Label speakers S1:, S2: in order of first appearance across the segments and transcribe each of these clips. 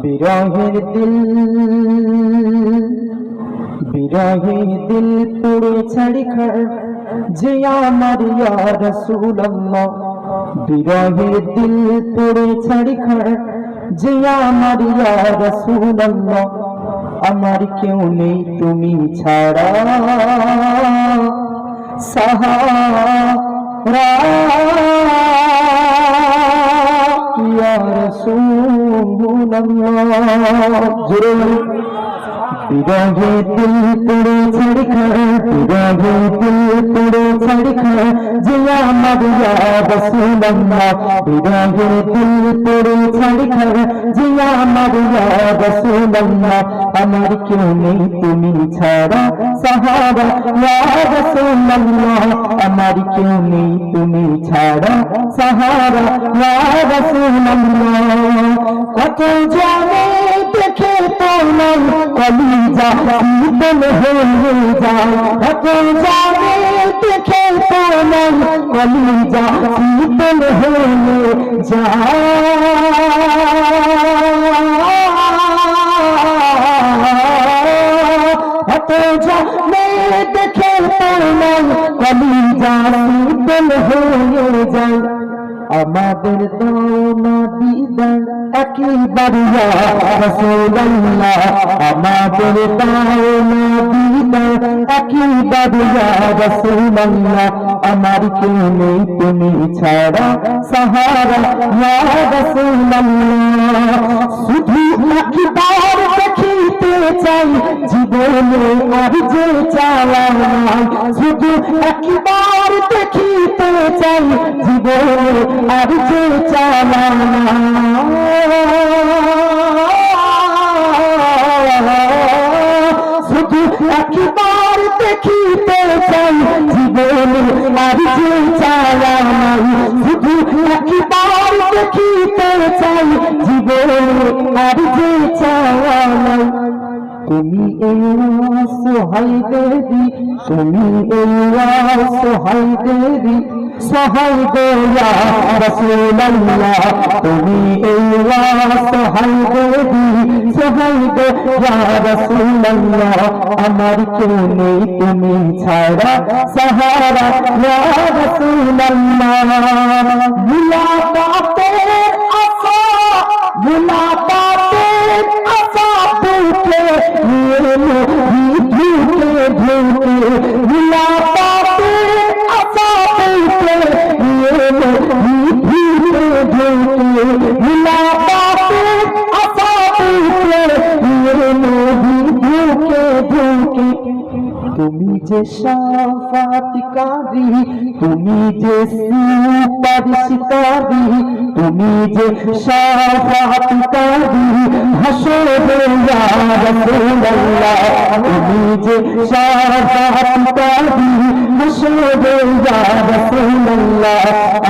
S1: বিরহের দিল পুড়ে ছাড়িখার যে আমার ইয়া রাসূলুল্লাহ। বিরহের দিল পুড়ে ছাড়িখার যে আমার ইয়া রাসূলুল্লাহ। আমার কেউ নেই তুমি ছাড়া সাহারা ইয়া রাসূলুল্লাহ। জোরে বিরহের দিল পুড়ে ছাড়িখার, বিরহের দিল পুড়ে ছাড়িখার যে আমার ইয়া রাসূলুল্লাহ। বিরহের দিল পুড়ে ছাড়িখার যে আমার ইয়া রাসূলুল্লাহ। আমার কেউ নেই তুমি ছাড়া সাহারা ইয়া রাসূলুল্লাহ। আমার কেউ নেই তুমি ছাড়া সাহারা ইয়া রাসূলুল্লাহ। কত জানে দেখে তোমার কলিজা শীতল হয়ে যায়, কত জানে দেখে তোমার কলিজা শীতল হয়ে যায়। কত জানে দেখে তোমার কলিজা শীতল হয়ে যায়। আমাদের দাওনা দিদার একবার ইয়া রাসূলুল্লাহ। আমাদের দাওনা দিদার একবার ইয়া রাসূলুল্লাহ। আমার কেউ নেই তুমি ছাড়া সাহারা ইয়া রাসূলুল্লাহ। শুধু একবার দেখিতে চাই জীবনে আর যে চাওয়া নাই, শুধু একবার দেখিতে চাই জীবনে আর যে চাওয়া নাই। শুধু একবার দেখিতে চাই জীবনে আর যে চাওয়া নাই, শুধু একবার দেখিতে চাই জীবনে আর যে চাওয়া নাই। তুমি এই সহায় দেবী, তুমি এই সহায় দেবী, সহায় গো ইয়া রাসূলুল্লাহ। তুমি এই সহায় দেবী, সহায় গো ইয়া রাসূলুল্লাহ। আমার কেউ নেই তুমি ছাড়া সাহারা ইয়া রাসূলুল্লাহ। মুলাকাতের আশা, মুলাকাতের আশা বুকে নিয়ে ঢুকে ঢুকে, মুলাকাতের আশা বুকে নিয়ে ঢুকে ঢুকে, মুলাকাতের আশা বুকে নিয়ে ঢুকে ঢুকে। তুমি যে শাফাতকারী, তুমি যে সুপারিশকারী, তুমি যে শাফাতকারী হাসরে ইয়া রাসূলুল্লাহ। তুমি যে শাফাতকারী হাসরে ইয়া রাসূলুল্লাহ।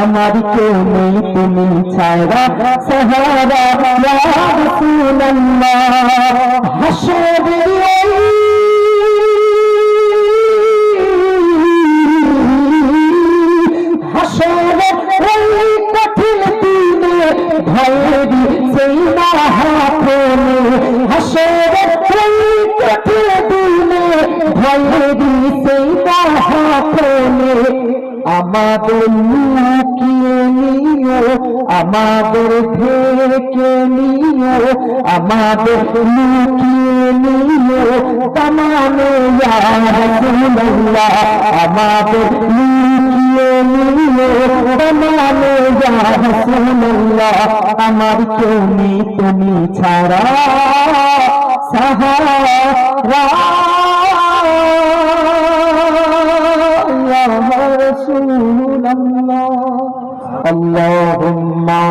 S1: আমার কেউ নেই তুমি ছাড়া সাহারা ইয়া রাসূলুল্লাহ। হাসরে কঠিন দিনে ভয়েরি সেই মহাপ্রণে, হাসরে কঠিন দিনে ভয়েরি সেই মহাপ্রণে। আমাদের লুকিয়ে নিও, আমাদের ঢেকে নিও, আমাদের লুকিয়ে নিও তামানে ইয়া রাসূলুল্লাহ। আমাদের লুকিয়ে নিও তামানে ইয়া রাসূলুল্লাহ। আমার কেউ নেই তুমি ছাড়া সাহারা ইয়া রাসূলুল্লাহ। আল্লাহুম্মা